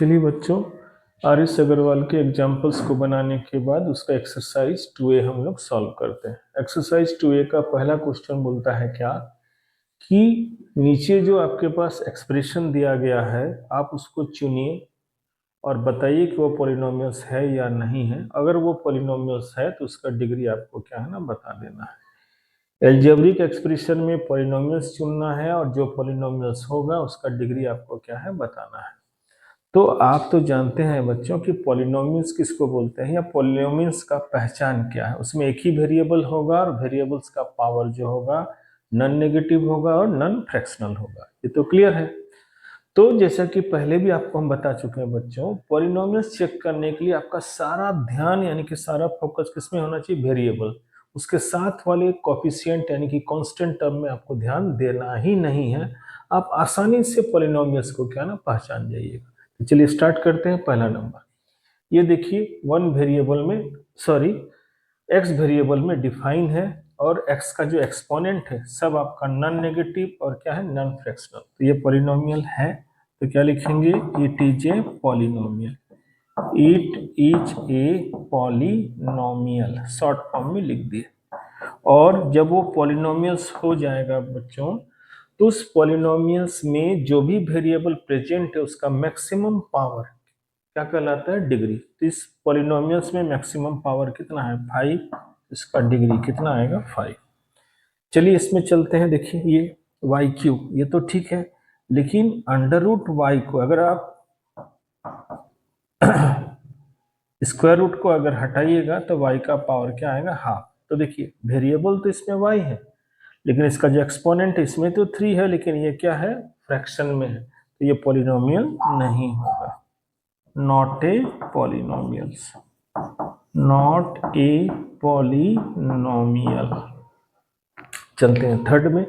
चलिए बच्चों, R S Agarwal के एग्जाम्पल्स को बनाने के बाद उसका एक्सरसाइज 2A हम लोग सॉल्व करते हैं। एक्सरसाइज 2A का पहला क्वेश्चन बोलता है क्या कि नीचे जो आपके पास एक्सप्रेशन दिया गया है आप उसको चुनिए और बताइए कि वो पॉलिनोमियल्स है या नहीं है। अगर वो पॉलिनोमियल्स है तो उसका डिग्री आपको क्या है ना बता देना है। एल्जेब्रिक एक्सप्रेशन में पॉलिनोमियल्स चुनना है और जो पॉलिनोमियल्स होगा उसका डिग्री आपको क्या है बताना है। तो आप तो जानते हैं बच्चों कि पॉलिनोमियल्स किसको बोलते हैं या पॉलिनोमियल्स का पहचान क्या है। उसमें एक ही वेरिएबल होगा और वेरिएबल्स का पावर जो होगा नॉन नेगेटिव होगा और नॉन फ्रैक्शनल होगा। ये तो क्लियर है। तो जैसा कि पहले भी आपको हम बता चुके हैं बच्चों, पॉलिनोमियल्स चेक करने के लिए आपका सारा ध्यान यानी कि सारा फोकस किसमें होना चाहिए? वेरिएबल, उसके साथ वाले कोफिशिएंट यानी कि कांस्टेंट टर्म में आपको ध्यान देना ही नहीं है। आप आसानी से पॉलिनोमियल्स को क्या ना पहचान जाइएगा। तो चलिए स्टार्ट करते हैं। पहला नंबर ये देखिए, वन वेरिएबल में एक्स वेरिएबल में डिफाइन है और एक्स का जो एक्सपोनेंट है सब आपका नॉन नेगेटिव और क्या है नॉन फ्रैक्शनल। तो ये पॉलिनोमियल है। तो क्या लिखेंगे? It is a polynomial. It is a polynomial short form में लिख दिए। और जब वो पॉलिनोमियल्स हो जाएगा बच्चों तो उस पॉलिनोमियल्स में जो भी वेरिएबल प्रेजेंट है उसका मैक्सिमम पावर क्या कहलाता है? डिग्री। तो इस पॉलिनोमियल्स में मैक्सिमम पावर कितना है? 5। इसका डिग्री कितना आएगा? 5। चलिए इसमें चलते हैं। देखिए ये वाई क्यूब, ये तो ठीक है, लेकिन अंडर रूट वाई को अगर आप स्क्वायर रूट को अगर हटाइएगा तो वाई का पावर क्या आएगा? हाफ। तो देखिए वेरिएबल तो इसमें वाई है, लेकिन इसका जो एक्सपोनेंट है इसमें तो 3 है, लेकिन ये क्या है? फ्रैक्शन में है। तो ये पॉलिनोमियल नहीं होगा। Not a polynomials, not a polynomial. चलते हैं थर्ड में।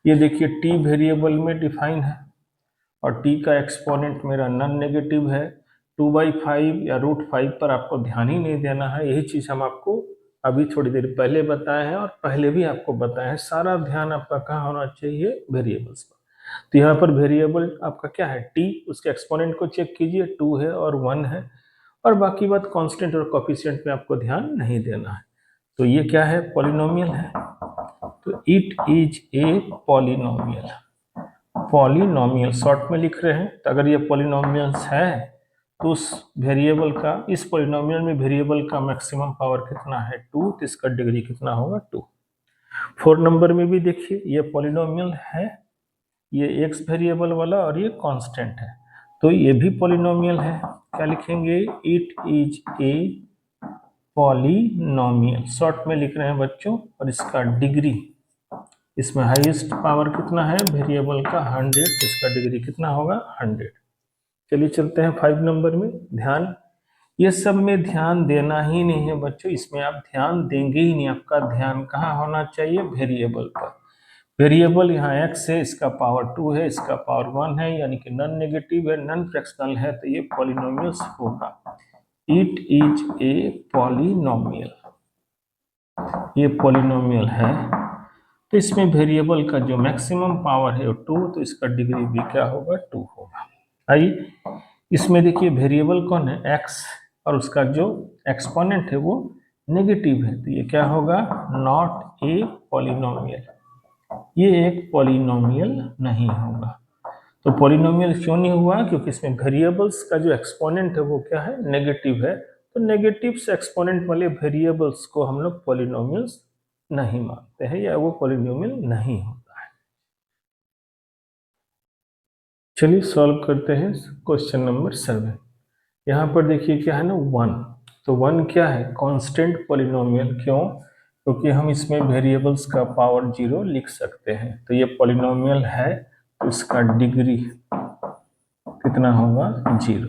ये देखिए टी वेरिएबल में डिफाइन है और टी का एक्सपोनेंट मेरा नॉन नेगेटिव है। 2/5 या √5 पर आपको ध्यान ही नहीं देना है। यही चीज हम आपको अभी थोड़ी देर पहले बताए हैं और पहले भी आपको बताया है। सारा ध्यान आपका कहाँ होना चाहिए? वेरिएबल्स पर। तो यहाँ पर वेरिएबल आपका क्या है? टी। उसके एक्सपोनेंट को चेक कीजिए, 2 है और 1 है, और बाकी बात कांस्टेंट और कोफिशिएंट में आपको ध्यान नहीं देना है। तो ये क्या है? पॉलिनोमियल है। तो it is a polynomial. Polynomial short में लिख रहे हैं। तो अगर ये पॉलिनोमियल्स है तो उस वेरिएबल का, इस पॉलिनोमियल में वेरिएबल का मैक्सिमम पावर कितना है? 2। तो इसका डिग्री कितना होगा? 2। 4 नंबर में भी देखिए ये पॉलिनोमियल है, ये एक्स वेरिएबल वाला और ये कांस्टेंट है, तो ये भी पॉलिनोमियल है। क्या लिखेंगे? It is a polynomial short में लिख रहे हैं बच्चों। और इसका डिग्री, इसमें हाईएस्ट पावर कितना है वेरिएबल का? 100। इसका डिग्री कितना होगा? 100। चलिए चलते हैं 5 नंबर में। ध्यान, ये सब में ध्यान देना ही नहीं है बच्चों, इसमें आप ध्यान देंगे ही नहीं। आपका ध्यान कहाँ होना चाहिए? वेरिएबल पर। वेरिएबल यहाँ x है, इसका पावर 2 है, इसका पावर 1 है, यानी कि नॉन नेगेटिव है, नॉन फ्रैक्शनल है, तो ये पॉलिनोमियल्स होगा। इट इज ए पॉलिनोमियल, ये पॉलिनोमियल है। तो इसमें वेरिएबल का जो मैक्सिमम पावर है वो 2, तो इसका डिग्री भी क्या होगा? 2 होगा। आइए इसमें देखिए वेरिएबल कौन है? x, और उसका जो एक्सपोनेंट है वो नेगेटिव है, तो ये क्या होगा? Not a polynomial. ये एक पॉलिनोमियल नहीं होगा। तो पॉलिनोमियल क्यों नहीं हुआ? क्योंकि इसमें वेरिएबल्स का जो एक्सपोनेंट है वो क्या है? नेगेटिव है। तो नेगेटिव से एक्सपोनेंट वाले वेरिएबल्स को हम लोग पॉलिनोमियल्स नहीं मानते हैं या वो पॉलिनोमियल नहीं होता है। चलिए सॉल्व करते हैं क्वेश्चन नंबर 7। यहाँ पर देखिए क्या है ना? 1। तो 1 क्या है? Constant polynomial. क्यों? क्योंकि हम इसमें वेरिएबल्स का पावर 0 लिख सकते हैं। तो ये पॉलिनोमियल है, तो इसका डिग्री कितना होगा? 0।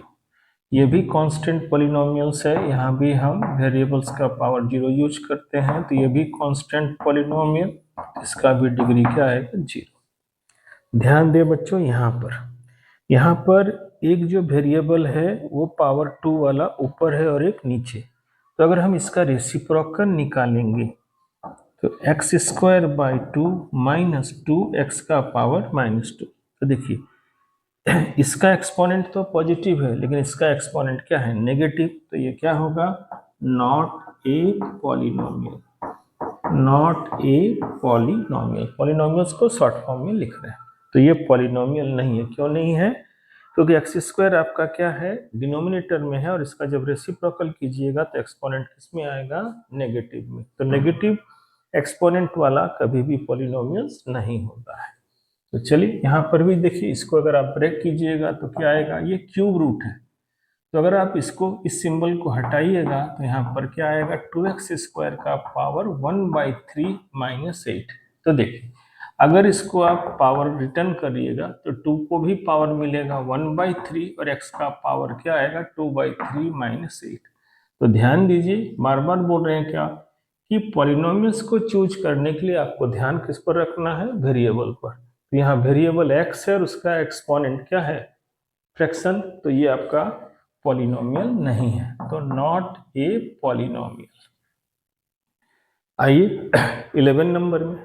ये भी कांस्टेंट पॉलिनोमियल्स है, यहाँ भी हम वेरिएबल्स का पावर 0 यूज करते हैं, तो ये भी कांस्टेंट पॉलिनोमियल, इसका भी डिग्री क्या आएगा? 0। ध्यान दें बच्चों, यहाँ पर एक जो वेरिएबल है वो पावर 2 वाला ऊपर है और एक नीचे। तो अगर हम इसका रेसिप्रोकल निकालेंगे तो x² बाई 2 माइनस 2x का पावर -2। तो देखिए इसका एक्सपोनेंट तो पॉजिटिव है लेकिन इसका एक्सपोनेंट क्या है, नेगेटिव, तो ये क्या होगा, not a polynomial, not a polynomial. Polynomials को शॉर्ट फॉर्म में लिख रहे हैं, तो ये पॉलिनोमियल नहीं है। क्यों नहीं है, क्योंकि एक्स स्क्वायर आपका क्या है, डिनोमिनेटर में है, और इसका जब रेसिप्रोकल कीजिएगा तो एक्सपोनेंट किस में आएगा, नेगेटिव में। तो नेगेटिव एक्सपोनेंट वाला कभी भी पॉलिनोमियल्स नहीं होता है। तो चलिए यहाँ पर भी देखिए, इसको अगर आप ब्रेक कीजिएगा तो क्या आएगा, ये क्यूब रूट है। तो अगर आप इसको, इस सिंबल को हटाइएगा तो यहाँ पर क्या आएगा, 2x² का पावर 1/3 - 8। तो देखिए अगर इसको आप पावर रिटर्न करिएगा तो 2 को भी पावर मिलेगा 1/3 और x का पावर क्या आएगा, 2/3 - 8। तो ध्यान दीजिए, बार बार बोल रहे हैं क्या, कि पॉलिनोमियल्स को चूज करने के लिए आपको ध्यान किस पर रखना है, वेरिएबल पर। तो यहाँ वेरिएबल x है और उसका एक्सपोनेंट क्या है, फ्रैक्शन, तो ये आपका पॉलिनोमियल नहीं है, तो नॉट ए पॉलिनोमियल। आइए 11 नंबर में,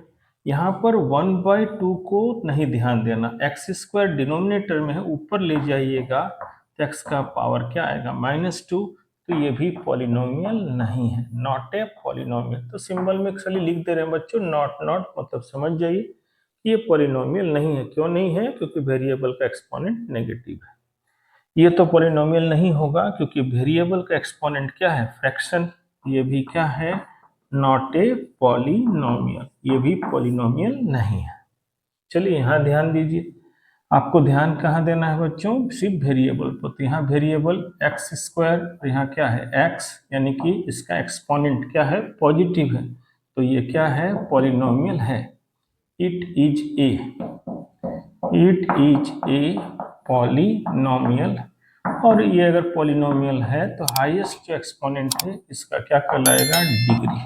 यहाँ पर 1/2 को नहीं ध्यान देना, x² डिनोमिनेटर में है, ऊपर ले जाइएगा तो x का पावर क्या आएगा, -2, तो ये भी पॉलिनोमियल नहीं है, नॉट ए पॉलिनोमियल। तो सिंबल में खाली लिख दे रहे हैं बच्चों, नॉट नॉट, मतलब समझ जाइए ये पॉलिनोमियल नहीं है। क्यों नहीं है, क्योंकि वेरिएबल का एक्सपोनेंट नेगेटिव है। ये तो पॉलिनोमियल नहीं होगा क्योंकि वेरिएबल का एक्सपोनेंट क्या है, फ्रैक्शन, ये भी क्या है, नॉट ए पॉलिनोमियल, ये भी पॉलिनोमियल नहीं है। चलिए यहाँ ध्यान दीजिए, आपको ध्यान कहाँ देना है बच्चों, सिर्फ वेरिएबल पर। तो यहाँ वेरिएबल x², यहाँ क्या है, x, यानी कि इसका एक्सपोनेंट क्या है, पॉजिटिव है, तो ये क्या है, पॉलिनोमियल है। इट इज ए पॉलिनोमियल, और ये अगर पॉलिनोमियल है तो हाईएस्ट जो एक्सपोनेंट है इसका क्या कहलाएगा, डिग्री।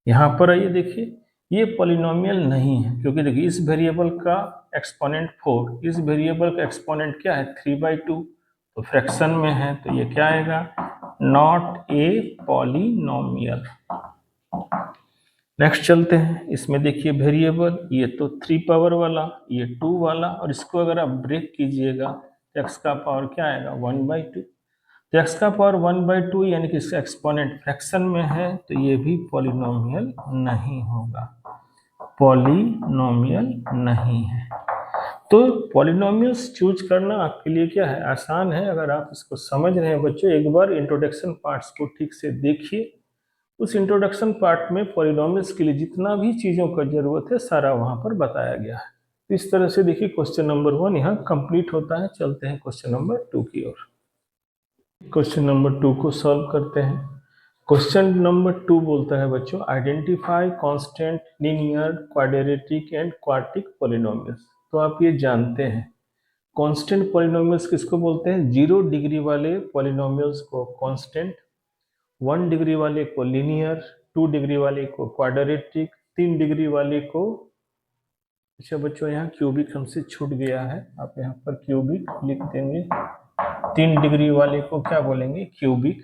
यहाँ पर आइए देखिए, ये पॉलिनोमियल नहीं है क्योंकि देखिए इस वेरिएबल का एक्सपोनेंट 4, इस वेरिएबल का एक्सपोनेंट क्या है, 3/2, तो फ्रैक्शन में है, तो ये क्या आएगा, नॉट ए पॉलिनोमियल। नेक्स्ट चलते हैं, इसमें देखिए वेरिएबल, ये तो 3 पावर वाला, ये 2 वाला, और इसको अगर आप ब्रेक कीजिएगा तो x का पावर क्या आएगा, 1/2। तो x का पावर 1/2 यानी कि इसका एक्सपोनेंट फ्रैक्शन में है, तो ये भी पॉलिनोमियल नहीं होगा, पॉलिनोमियल नहीं है। तो पॉलिनोमियल्स चूज करना आपके लिए क्या है, आसान है, अगर आप इसको समझ रहे हैं बच्चों। एक बार इंट्रोडक्शन पार्ट्स को ठीक से देखिए, उस इंट्रोडक्शन पार्ट में पॉलिनोमियल्स के लिए जितना भी चीज़ों का जरूरत है सारा वहां पर बताया गया है। तो इस तरह से देखिए क्वेश्चन नंबर 1 यहाँ कंप्लीट होता है। चलते हैं क्वेश्चन नंबर 2 की ओर। क्वेश्चन नंबर 2 को सॉल्व करते हैं। क्वेश्चन नंबर 2 बोलता है बच्चों, identify constant, linear, quadratic and quartic polynomials. तो आप ये जानते हैं कांस्टेंट पॉलिनोमियल्स किसको बोलते हैं, 0 डिग्री वाले पॉलिनोमियल्स को कांस्टेंट, 1 डिग्री वाले को लीनियर, 2 डिग्री वाले को क्वाड्रेटिक, 3 डिग्री वाले को, अच्छा बच्चों यहाँ क्यूबिक हमसे छूट गया है, आप यहाँ पर क्यूबिक लिख देंगे। 3 डिग्री वाले को क्या बोलेंगे, क्यूबिक,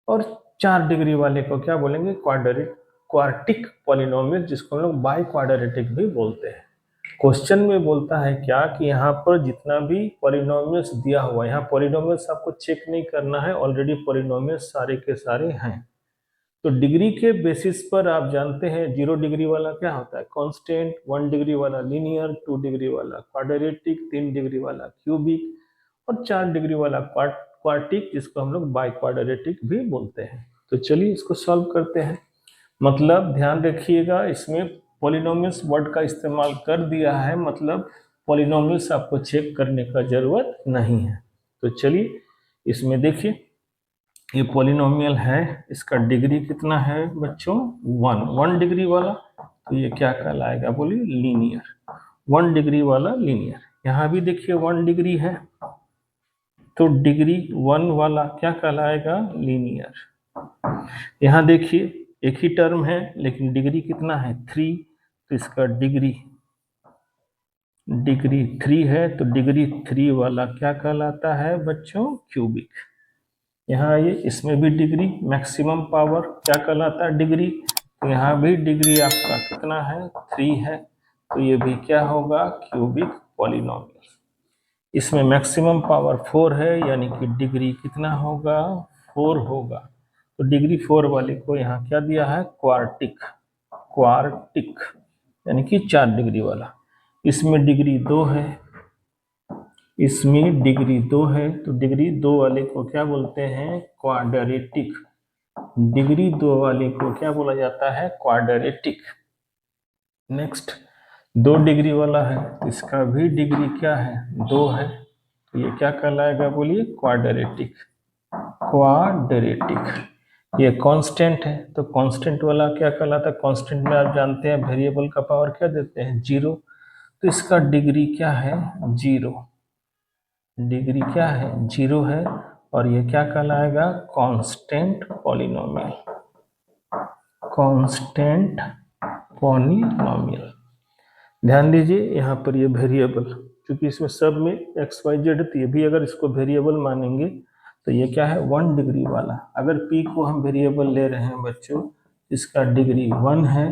और 4 डिग्री वाले को क्या बोलेंगे, क्वार्टिक पॉलिनोमियल, जिसको हम लोग बाई क्वाड्रेटिक भी बोलते हैं। क्वेश्चन में बोलता है क्या, कि यहाँ पर जितना भी पॉलिनोमियल्स दिया हुआ है, यहाँ पॉलिनोमियल्स आपको चेक नहीं करना है, ऑलरेडी पॉलिनोमियल्स सारे के सारे हैं। तो डिग्री के बेसिस पर आप जानते हैं 0 डिग्री वाला क्या होता है, कांस्टेंट, 1 डिग्री वाला लीनियर, 2 डिग्री वाला क्वाड्रेटिक, 3 डिग्री वाला क्यूबिक, और 4 डिग्री वाला क्वार्टिक, जिसको हम लोग बाई क्वाड्रेटिक भी बोलते हैं। तो चलिए इसको सॉल्व करते हैं। मतलब ध्यान रखिएगा, इसमें पॉलिनोमियल्स वर्ड का इस्तेमाल कर दिया है, मतलब पॉलिनोमियल्स आपको चेक करने का जरूरत नहीं है। तो चलिए इसमें देखिए, ये पॉलिनोमियल है, इसका डिग्री कितना है बच्चों, 1 डिग्री वाला, तो ये क्या कहलाएगा, बोलिए लीनियर, 1 डिग्री वाला लीनियर। यहाँ भी देखिए 1 डिग्री है, तो डिग्री 1 वाला क्या कहलाएगा, लीनियर। यहाँ देखिए एक ही टर्म है लेकिन डिग्री कितना है, 3, तो इसका डिग्री 3 है, तो डिग्री 3 वाला क्या कहलाता है बच्चों, क्यूबिक। यहाँ आइए, इसमें भी डिग्री, मैक्सिमम पावर क्या कहलाता है, डिग्री, तो यहाँ भी डिग्री आपका कितना है, 3 है, तो ये भी क्या होगा, क्यूबिक पॉलिनोमियल। इसमें मैक्सिमम पावर 4 है, यानी कि डिग्री कितना होगा, 4 होगा। तो डिग्री 4 वाले को यहाँ क्या दिया है, क्वार्टिक, क्वार्टिक यानी कि 4 डिग्री वाला। इसमें डिग्री 2 है, इसमें डिग्री 2 है, तो डिग्री 2 वाले को क्या बोलते हैं, क्वाड्रेटिक। डिग्री 2 वाले को क्या बोला जाता है, क्वाड्रेटिक। नेक्स्ट 2 डिग्री वाला है, इसका भी डिग्री क्या है, 2 है, तो ये क्या कहलाएगा, बोलिए क्वाड्रेटिक, क्वाड्रेटिक। ये कांस्टेंट है, तो कांस्टेंट वाला क्या कहलाता है, कांस्टेंट में आप जानते हैं वेरिएबल का पावर क्या देते हैं, 0, तो इसका डिग्री क्या है, 0, डिग्री क्या है, 0 है, और ये क्या कहलाएगा, कांस्टेंट पॉलिनोमियल, कांस्टेंट पॉलिनोमियल। ध्यान दीजिए यहाँ पर ये वेरिएबल, क्योंकि इसमें सब में एक्स वाई जेड, तो ये भी अगर इसको वेरिएबल मानेंगे तो ये क्या है, 1 डिग्री वाला। अगर पी को हम वेरिएबल ले रहे हैं बच्चों, इसका डिग्री 1 है,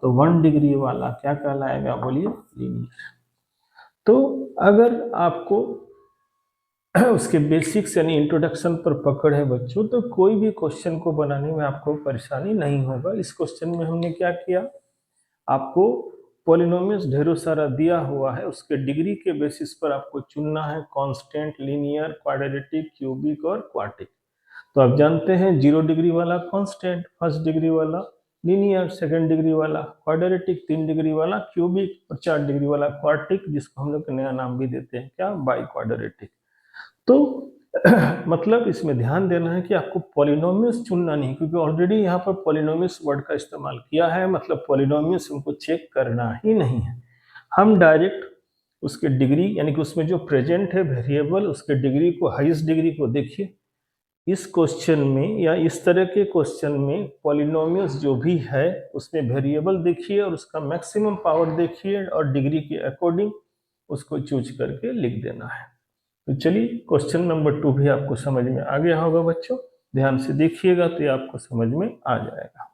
तो 1 डिग्री वाला क्या कहलाएगा, बोलिए लीनियर। तो अगर आपको उसके बेसिक्स यानी इंट्रोडक्शन पर पकड़ है बच्चों, तो कोई भी क्वेश्चन को बनाने में आपको परेशानी नहीं होगा। इस क्वेश्चन में हमने क्या किया, आपको पॉलिनोमियल्स ढेरों सारा दिया हुआ है, उसके डिग्री के बेसिस पर आपको चुनना है, कांस्टेंट, लीनियर, क्वाड्रेटिक, क्यूबिक और क्वार्टिक। तो आप जानते हैं 0 डिग्री वाला कांस्टेंट, 1st डिग्री वाला लीनियर, 2nd डिग्री वाला क्वाड्रेटिक, 3 डिग्री वाला क्यूबिक और 4 डिग्री वाला क्वार्टिक, जिसको हम लोग नया नाम भी देते हैं क्या, बाई क्वाड्रेटिक। तो मतलब इसमें ध्यान देना है कि आपको पॉलिनोमियल्स चुनना नहीं, क्योंकि ऑलरेडी यहाँ पर पॉलिनोमियल्स वर्ड का इस्तेमाल किया है, मतलब पॉलिनोमियल्स हमको चेक करना ही नहीं है। हम डायरेक्ट उसके डिग्री यानी कि उसमें जो प्रेजेंट है वेरिएबल, उसके डिग्री को, हाईएस्ट डिग्री को देखिए। इस क्वेश्चन में या इस तरह के क्वेश्चन में पॉलिनोमियल्स जो भी है उसमें वेरिएबल देखिए और उसका मैक्सिमम पावर देखिए और डिग्री के अकॉर्डिंग उसको चूज करके लिख देना है। तो चलिए क्वेश्चन नंबर 2 भी आपको समझ में आ गया होगा बच्चों, ध्यान से देखिएगा तो ये आपको समझ में आ जाएगा।